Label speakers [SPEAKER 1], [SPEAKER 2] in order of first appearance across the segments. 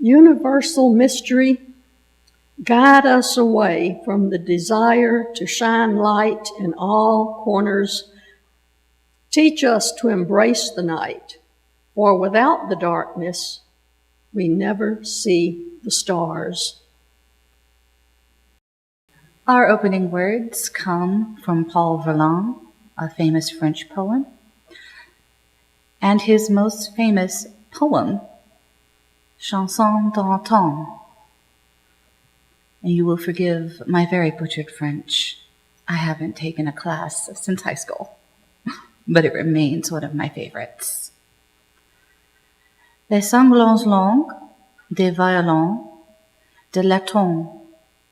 [SPEAKER 1] Universal mystery, guide us away from the desire to shine light in all corners. Teach us to embrace the night, for without the darkness, we never see the stars.
[SPEAKER 2] Our opening words come from Paul Verlaine, a famous French poet, and his most famous poem, Chanson d'Automne. And you will forgive my very butchered French. I haven't taken a class since high school, but it remains one of my favorites. Les sanglants longs des violons de l'automne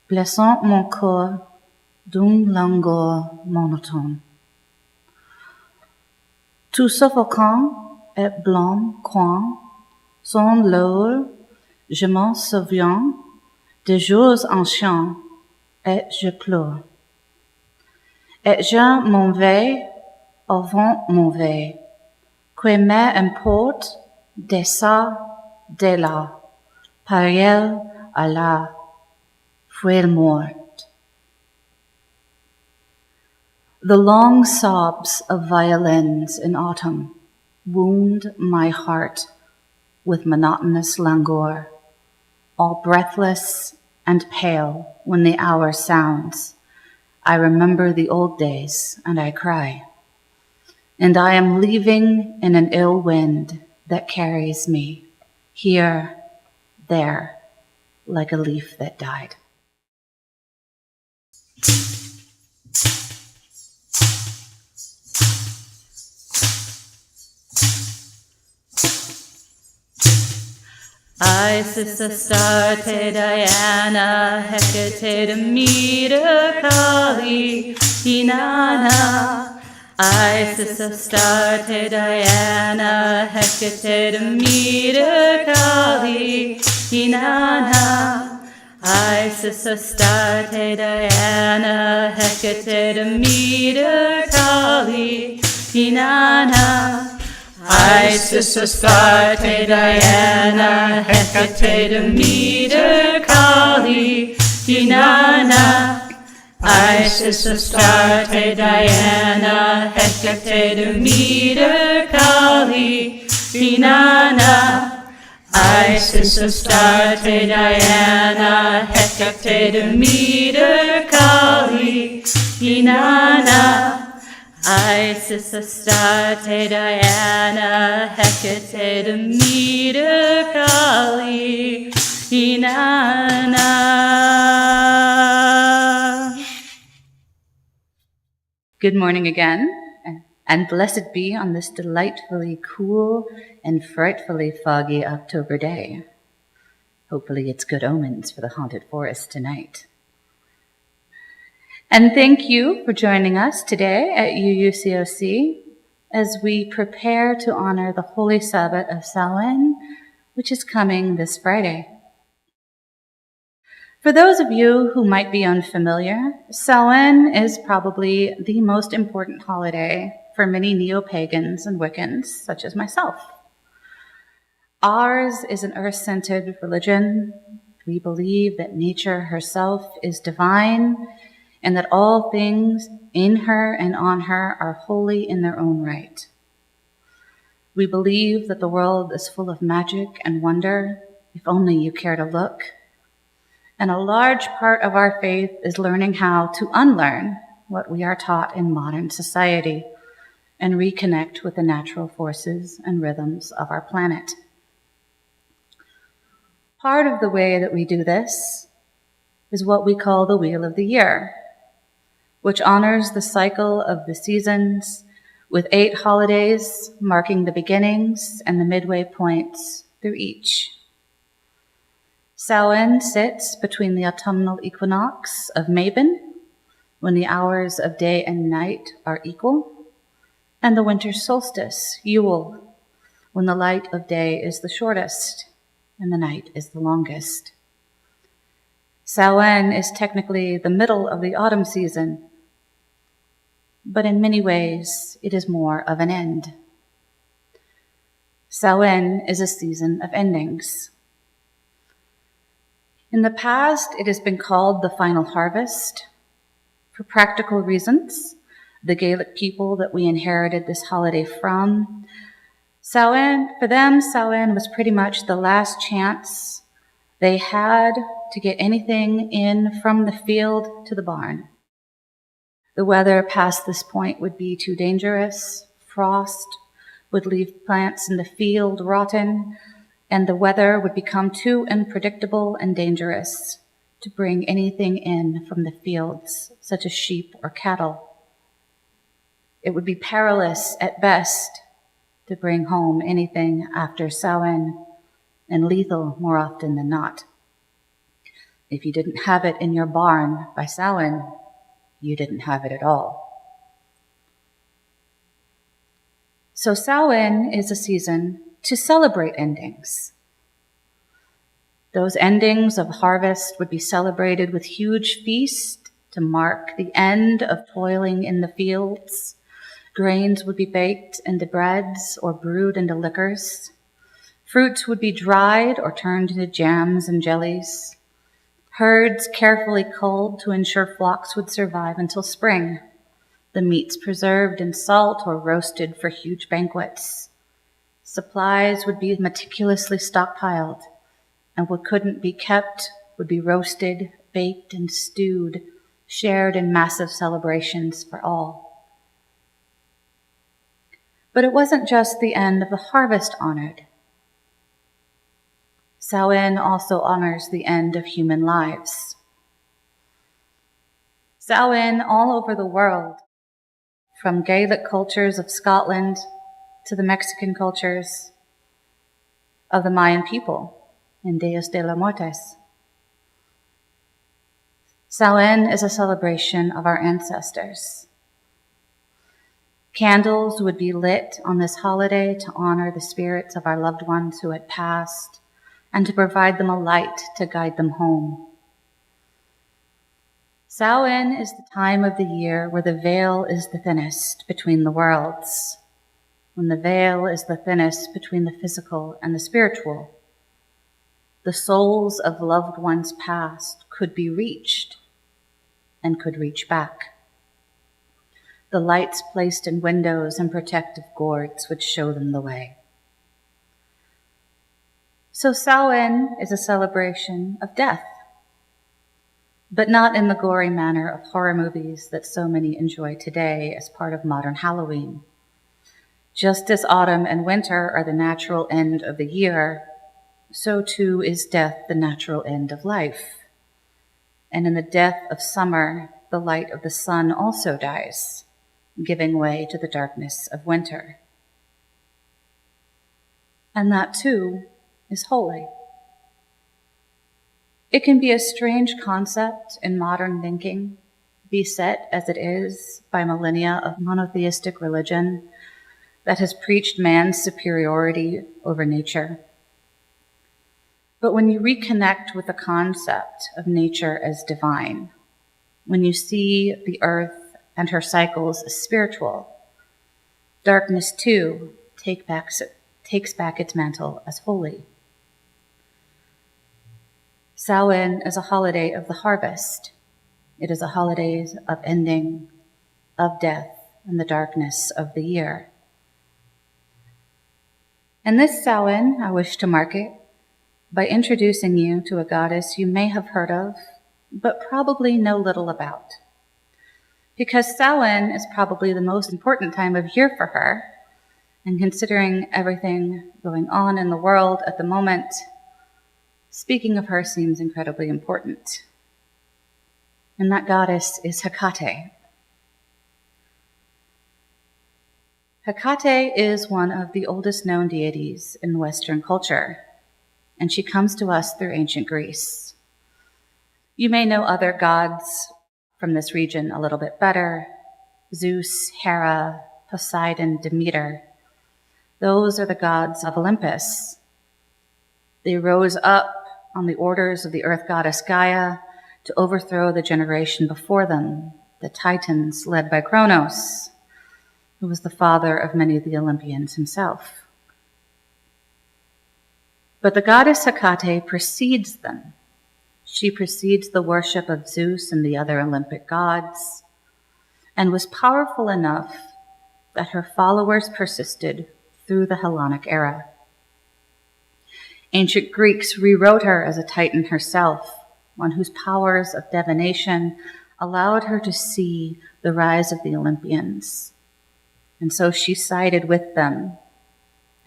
[SPEAKER 2] blessant mon corps d'une langueur monotone. Tout suffocant et blanc coin sont l'heure, je m'en souviens des jours anciens et je pleure. Et je m'en vais au vent mauvais, que m'importe de ça, de là, par elle à la fuir morte. The long sobs of violins in autumn wound my heart with monotonous languor, all breathless and pale when the hour sounds. I remember the old days and I cry. And I am leaving in an ill wind that carries me here, there, like a leaf that died. Isis, Astarte, Diana, Hecate, Demeter, Kali, Inanna. Isis, Astarte, Diana, Hecate, Demeter, Kali, Inanna. Isis, Astarte, Diana, Hecate, Demeter, Kali, Inanna. Isis, Astarte, Diana, Hecate, Demeter, Kali, Inanna. Isis, Astarte, Diana, Hecate, Demeter, Kali, Inanna. Isis, Astarte, Diana, Hecate, Demeter, Kali, Inanna. Isis, Astarte, Diana, Hecate, Demeter, Kali, Inanna. Good morning again, and blessed be on this delightfully cool and frightfully foggy October day. Hopefully it's good omens for the haunted forest tonight. And thank you for joining us today at UUCOC as we prepare to honor the Holy Sabbath of Samhain, which is coming this Friday. For those of you who might be unfamiliar, Samhain is probably the most important holiday for many neo-pagans and Wiccans, such as myself. Ours is an earth-centered religion. We believe that nature herself is divine, and that all things in her and on her are holy in their own right. We believe that the world is full of magic and wonder, if only you care to look. And a large part of our faith is learning how to unlearn what we are taught in modern society and reconnect with the natural forces and rhythms of our planet. Part of the way that we do this is what we call the Wheel of the Year, which honors the cycle of the seasons with 8 holidays marking the beginnings and the midway points through each. Samhain sits between the autumnal equinox of Mabon, when the hours of day and night are equal, and the winter solstice, Yule, when the light of day is the shortest and the night is the longest. Samhain is technically the middle of the autumn season, but in many ways, it is more of an end. Samhain is a season of endings. In the past, it has been called the final harvest. For practical reasons, the Gaelic people that we inherited this holiday from, for them, Samhain was pretty much the last chance they had to get anything in from the field to the barn. The weather past this point would be too dangerous. Frost would leave plants in the field rotten, and the weather would become too unpredictable and dangerous to bring anything in from the fields, such as sheep or cattle. It would be perilous at best to bring home anything after Samhain, and lethal more often than not. If you didn't have it in your barn by Samhain, you didn't have it at all. So Samhain is a season to celebrate endings. Those endings of harvest would be celebrated with huge feasts to mark the end of toiling in the fields. Grains would be baked into breads or brewed into liquors. Fruits would be dried or turned into jams and jellies. Herds carefully culled to ensure flocks would survive until spring. The meats preserved in salt or roasted for huge banquets. Supplies would be meticulously stockpiled, and what couldn't be kept would be roasted, baked, and stewed, shared in massive celebrations for all. But it wasn't just the end of the harvest honored. Samhain also honors the end of human lives. Samhain all over the world, from Gaelic cultures of Scotland to the Mexican cultures of the Mayan people in Dias de los Muertos. Samhain is a celebration of our ancestors. Candles would be lit on this holiday to honor the spirits of our loved ones who had passed and to provide them a light to guide them home. Samhain is the time of the year where the veil is the thinnest between the worlds, when the veil is the thinnest between the physical and the spiritual. The souls of loved ones past could be reached and could reach back. The lights placed in windows and protective gourds would show them the way. So Samhain is a celebration of death, but not in the gory manner of horror movies that so many enjoy today as part of modern Halloween. Just as autumn and winter are the natural end of the year, so too is death the natural end of life. And in the death of summer, the light of the sun also dies, giving way to the darkness of winter. And that too is holy. It can be a strange concept in modern thinking, beset as it is by millennia of monotheistic religion that has preached man's superiority over nature. But when you reconnect with the concept of nature as divine, when you see the earth and her cycles as spiritual, darkness too takes back its mantle as holy. Samhain is a holiday of the harvest. It is a holiday of ending, of death, and the darkness of the year. And this Samhain, I wish to mark it by introducing you to a goddess you may have heard of, but probably know little about. Because Samhain is probably the most important time of year for her, and considering everything going on in the world at the moment, speaking of her seems incredibly important. And that goddess is Hecate. Hecate is one of the oldest known deities in Western culture, and she comes to us through ancient Greece. You may know other gods from this region a little bit better: Zeus, Hera, Poseidon, Demeter. Those are the gods of Olympus. They rose up on the orders of the earth goddess Gaia to overthrow the generation before them, the Titans led by Kronos, who was the father of many of the Olympians himself. But the goddess Hecate precedes them. She precedes the worship of Zeus and the other Olympic gods, and was powerful enough that her followers persisted through the Hellenic era. Ancient Greeks rewrote her as a Titan herself, one whose powers of divination allowed her to see the rise of the Olympians. And so she sided with them.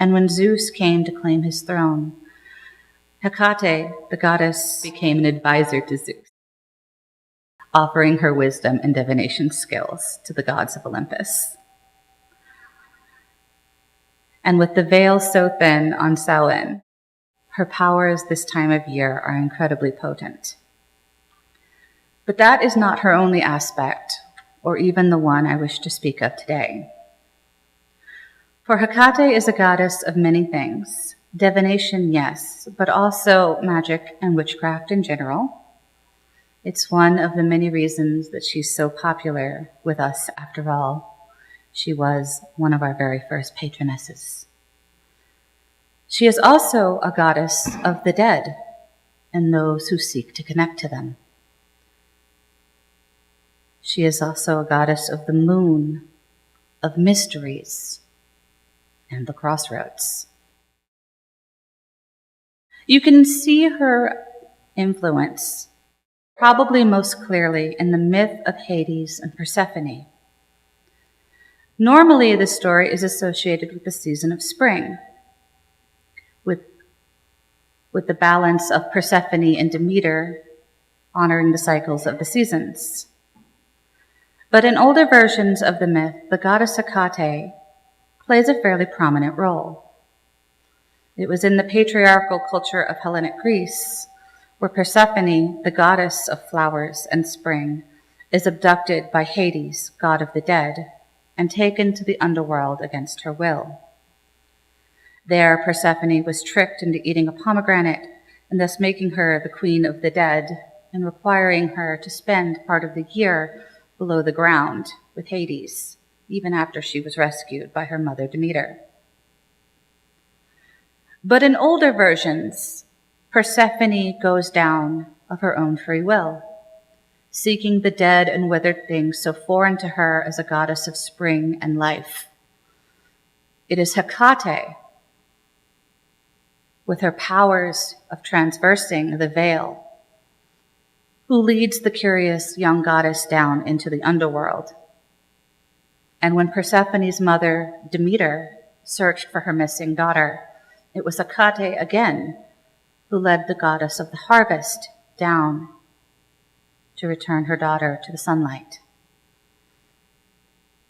[SPEAKER 2] And when Zeus came to claim his throne, Hecate, the goddess, became an advisor to Zeus, offering her wisdom and divination skills to the gods of Olympus. And with the veil so thin on Samhain, her powers this time of year are incredibly potent. But that is not her only aspect, or even the one I wish to speak of today. For Hecate is a goddess of many things. Divination, yes, but also magic and witchcraft in general. It's one of the many reasons that she's so popular with us after all. She was one of our very first patronesses. She is also a goddess of the dead and those who seek to connect to them. She is also a goddess of the moon, of mysteries, and the crossroads. You can see her influence probably most clearly in the myth of Hades and Persephone. Normally, the story is associated with the season of spring, with the balance of Persephone and Demeter honoring the cycles of the seasons. But in older versions of the myth, the goddess Hecate plays a fairly prominent role. It was in the patriarchal culture of Hellenic Greece where Persephone, the goddess of flowers and spring, is abducted by Hades, god of the dead, and taken to the underworld against her will. There, Persephone was tricked into eating a pomegranate and thus making her the queen of the dead and requiring her to spend part of the year below the ground with Hades, even after she was rescued by her mother Demeter. But in older versions, Persephone goes down of her own free will, seeking the dead and withered things so foreign to her as a goddess of spring and life. It is Hecate, with her powers of transversing the veil, who leads the curious young goddess down into the underworld. And when Persephone's mother, Demeter, searched for her missing daughter, it was Hecate again who led the goddess of the harvest down to return her daughter to the sunlight.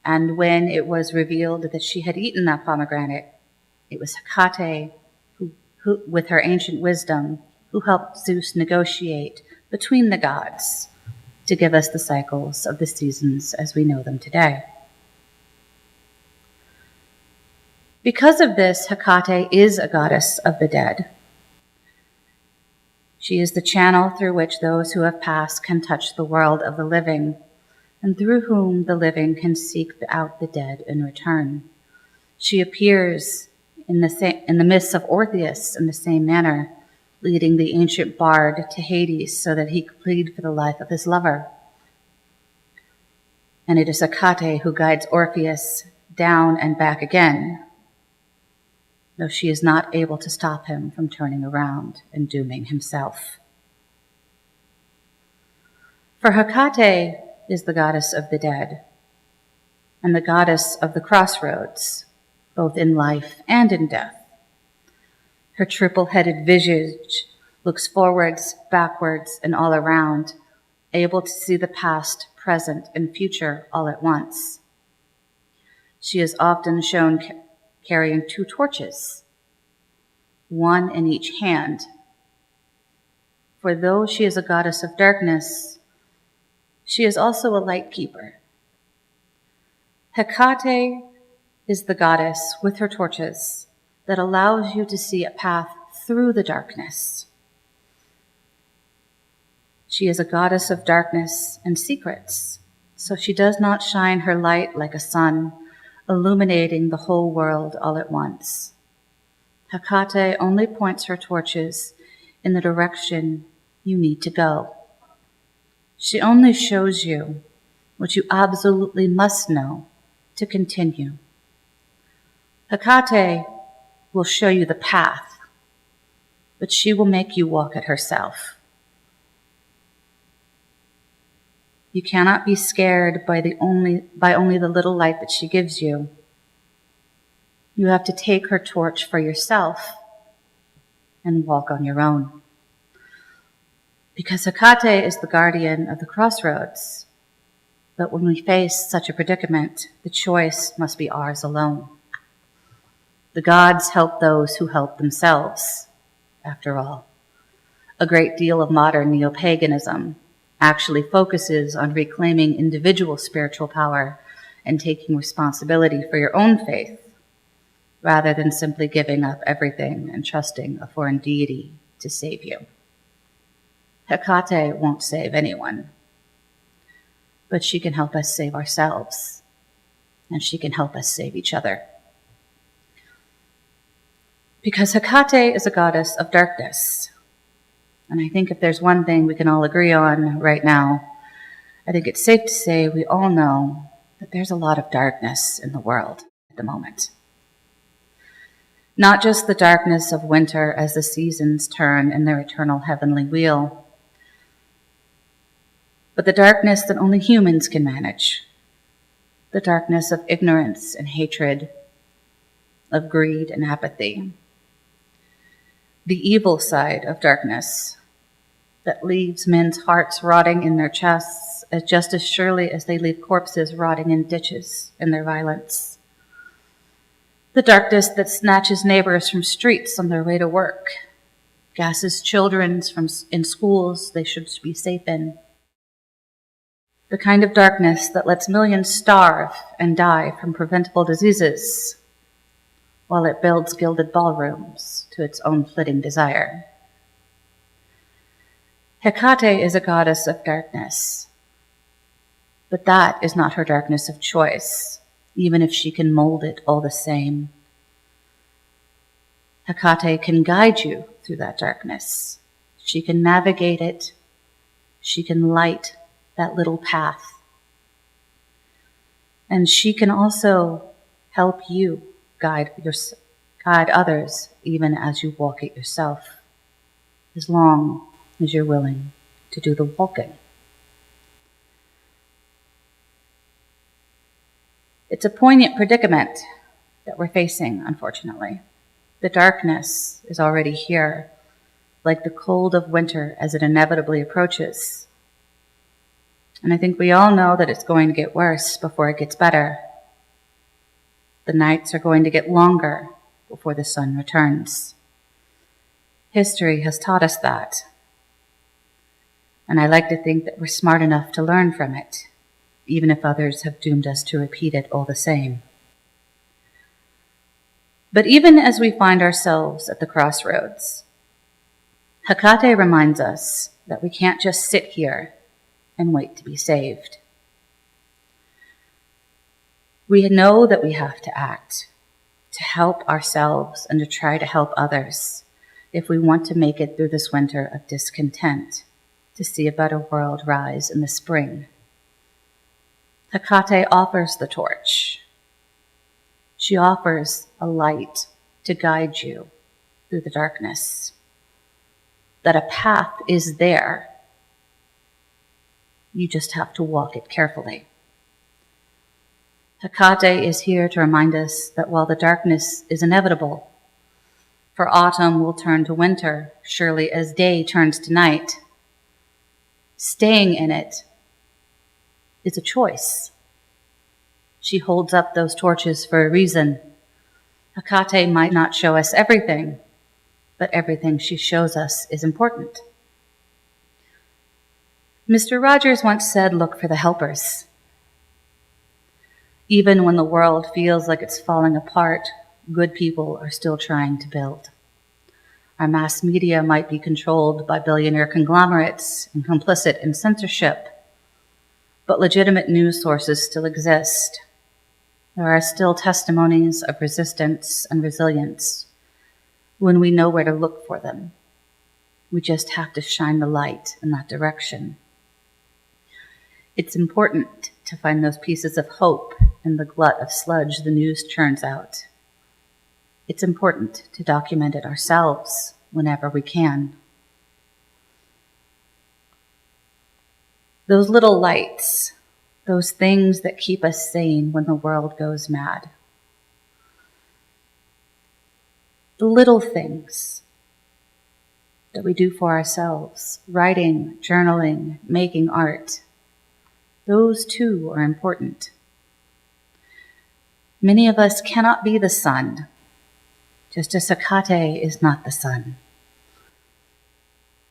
[SPEAKER 2] And when it was revealed that she had eaten that pomegranate, it was Hecate who, with her ancient wisdom, who helped Zeus negotiate between the gods to give us the cycles of the seasons as we know them today. Because of this, Hecate is a goddess of the dead. She is the channel through which those who have passed can touch the world of the living, and through whom the living can seek out the dead in return. She appears in the midst of Orpheus in the same manner, leading the ancient bard to Hades so that he could plead for the life of his lover. And it is Hecate who guides Orpheus down and back again, though she is not able to stop him from turning around and dooming himself. For Hecate is the goddess of the dead and the goddess of the crossroads, both in life and in death. Her triple-headed visage looks forwards, backwards, and all around, able to see the past, present, and future all at once. She is often shown carrying 2 torches, one in each hand. For though she is a goddess of darkness, she is also a light keeper. Hecate is the goddess with her torches that allows you to see a path through the darkness. She is a goddess of darkness and secrets, so she does not shine her light like a sun, illuminating the whole world all at once. Hecate only points her torches in the direction you need to go. She only shows you what you absolutely must know to continue. Hecate will show you the path, but she will make you walk it herself. You cannot be scared by only the little light that she gives you. You have to take her torch for yourself and walk on your own. Because Hecate is the guardian of the crossroads. But when we face such a predicament, the choice must be ours alone. The gods help those who help themselves, after all. A great deal of modern neo-paganism actually focuses on reclaiming individual spiritual power and taking responsibility for your own faith, rather than simply giving up everything and trusting a foreign deity to save you. Hecate won't save anyone, but she can help us save ourselves, and she can help us save each other. Because Hecate is a goddess of darkness, and I think if there's one thing we can all agree on right now, I think it's safe to say we all know that there's a lot of darkness in the world at the moment. Not just the darkness of winter as the seasons turn in their eternal heavenly wheel, but the darkness that only humans can manage. The darkness of ignorance and hatred, of greed and apathy. The evil side of darkness that leaves men's hearts rotting in their chests just as surely as they leave corpses rotting in ditches in their violence. The darkness that snatches neighbors from streets on their way to work, gasses children in schools they should be safe in. The kind of darkness that lets millions starve and die from preventable diseases, while it builds gilded ballrooms to its own flitting desire. Hecate is a goddess of darkness, but that is not her darkness of choice, even if she can mold it all the same. Hecate can guide you through that darkness. She can navigate it. She can light that little path. And she can also help you guide others even as you walk it yourself, as long as you're willing to do the walking. It's a poignant predicament that we're facing, unfortunately. The darkness is already here, like the cold of winter as it inevitably approaches. And I think we all know that it's going to get worse before it gets better. The nights are going to get longer before the sun returns. History has taught us that. And I like to think that we're smart enough to learn from it, even if others have doomed us to repeat it all the same. But even as we find ourselves at the crossroads, Hecate reminds us that we can't just sit here and wait to be saved. We know that we have to act, to help ourselves and to try to help others if we want to make it through this winter of discontent, to see a better world rise in the spring. Hecate offers the torch. She offers a light to guide you through the darkness, that a path is there. You just have to walk it carefully. Hecate is here to remind us that while the darkness is inevitable, for autumn will turn to winter, surely as day turns to night, staying in it is a choice. She holds up those torches for a reason. Hecate might not show us everything, but everything she shows us is important. Mr. Rogers once said, "Look for the helpers." Even when the world feels like it's falling apart, good people are still trying to build. Our mass media might be controlled by billionaire conglomerates and complicit in censorship, but legitimate news sources still exist. There are still testimonies of resistance and resilience when we know where to look for them, We just have to shine the light in that direction. It's important to find those pieces of hope in the glut of sludge the news churns out. It's important to document it ourselves whenever we can. Those little lights, those things that keep us sane when the world goes mad. The little things that we do for ourselves, writing, journaling, making art, those too are important. Many of us cannot be the sun, just as Hecate is not the sun.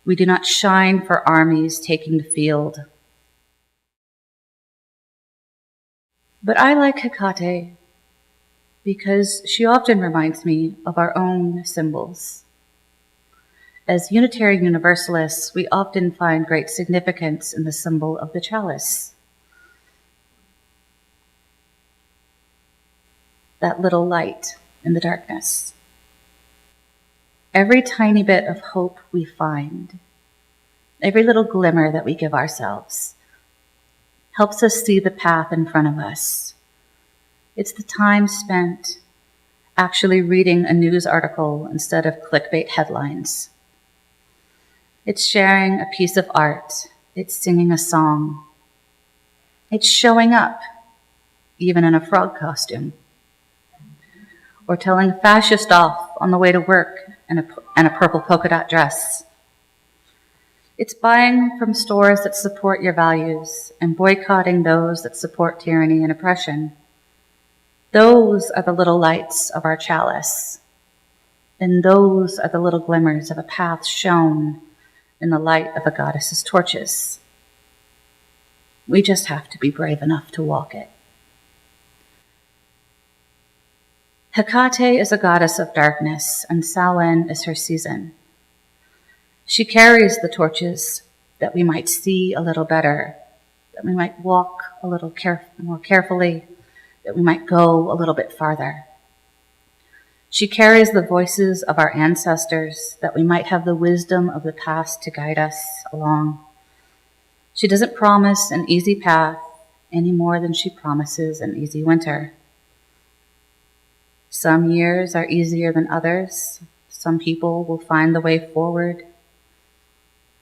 [SPEAKER 2] We do not shine for armies taking the field. But I like Hecate because she often reminds me of our own symbols. As Unitarian Universalists, we often find great significance in the symbol of the chalice. That little light in the darkness. Every tiny bit of hope we find, every little glimmer that we give ourselves, helps us see the path in front of us. It's the time spent actually reading a news article instead of clickbait headlines. It's sharing a piece of art. It's singing a song. It's showing up, even in a frog costume. Or telling a fascist off on the way to work in a purple polka dot dress. It's buying from stores that support your values and boycotting those that support tyranny and oppression. Those are the little lights of our chalice. And those are the little glimmers of a path shown in the light of a goddess's torches. We just have to be brave enough to walk it. Hecate is a goddess of darkness, and Samhain is her season. She carries the torches that we might see a little better, that we might walk a little more carefully, that we might go a little bit farther. She carries the voices of our ancestors, that we might have the wisdom of the past to guide us along. She doesn't promise an easy path any more than she promises an easy winter. Some years are easier than others. Some people will find the way forward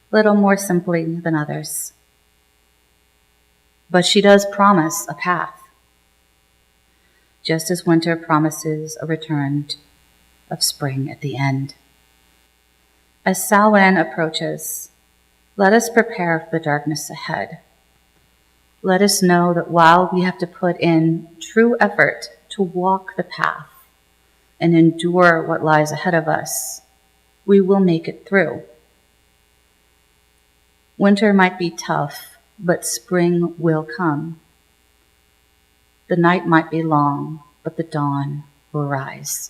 [SPEAKER 2] a little more simply than others. But she does promise a path, just as winter promises a return of spring at the end. As Samhain approaches, let us prepare for the darkness ahead. Let us know that while we have to put in true effort to walk the path and endure what lies ahead of us, we will make it through. Winter might be tough, but spring will come. The night might be long, but the dawn will rise.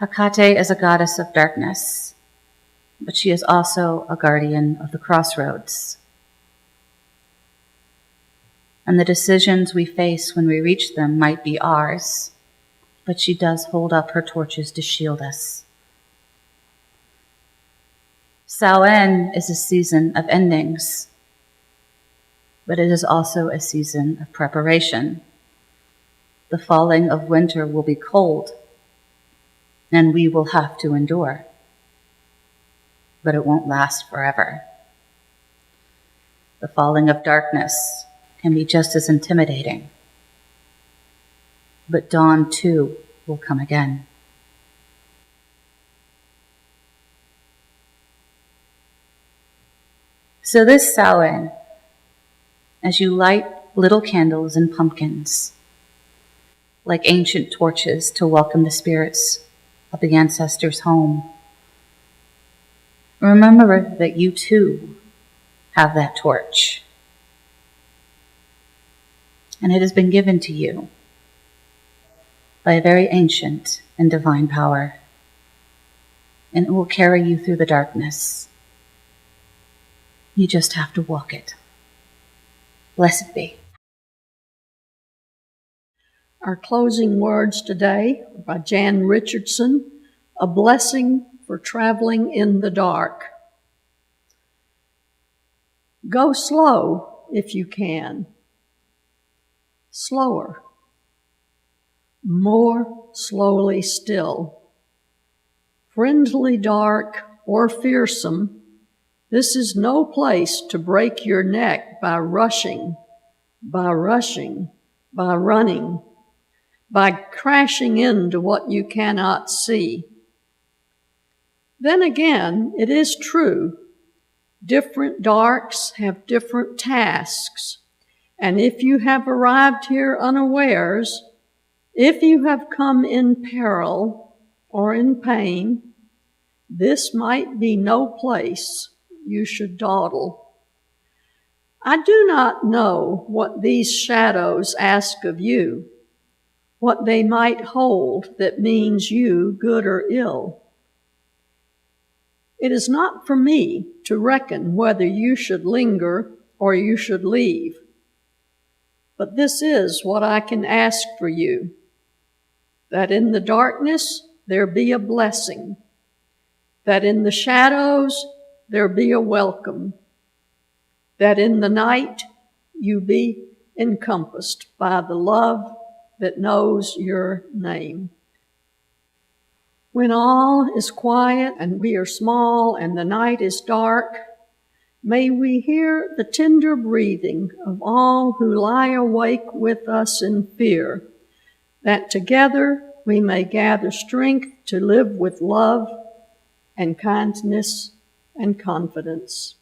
[SPEAKER 2] Hecate is a goddess of darkness, but she is also a guardian of the crossroads. And the decisions we face when we reach them might be ours, but she does hold up her torches to shield us. Samhain is a season of endings, but it is also a season of preparation. The falling of winter will be cold, and we will have to endure, but it won't last forever. The falling of darkness can be just as intimidating, but dawn too will come again. So this Samhain, as you light little candles and pumpkins, like ancient torches to welcome the spirits of the ancestors home, remember that you too have that torch. And it has been given to you by a very ancient and divine power, and it will carry you through the darkness. You just have to walk it. Blessed be.
[SPEAKER 1] Our closing words today are by Jan Richardson, a blessing for traveling in the dark. Go slow if you can. Slower. More slowly still. Friendly dark or fearsome, this is no place to break your neck by rushing, by running, by crashing into what you cannot see. Then again, it is true, different darks have different tasks, and if you have arrived here unawares, if you have come in peril or in pain, this might be no place you should dawdle. I do not know what these shadows ask of you, what they might hold that means you good or ill. It is not for me to reckon whether you should linger or you should leave. But this is what I can ask for you, that in the darkness there be a blessing, that in the shadows there be a welcome, that in the night you be encompassed by the love that knows your name. When all is quiet and we are small and the night is dark, may we hear the tender breathing of all who lie awake with us in fear, that together we may gather strength to live with love and kindness and confidence.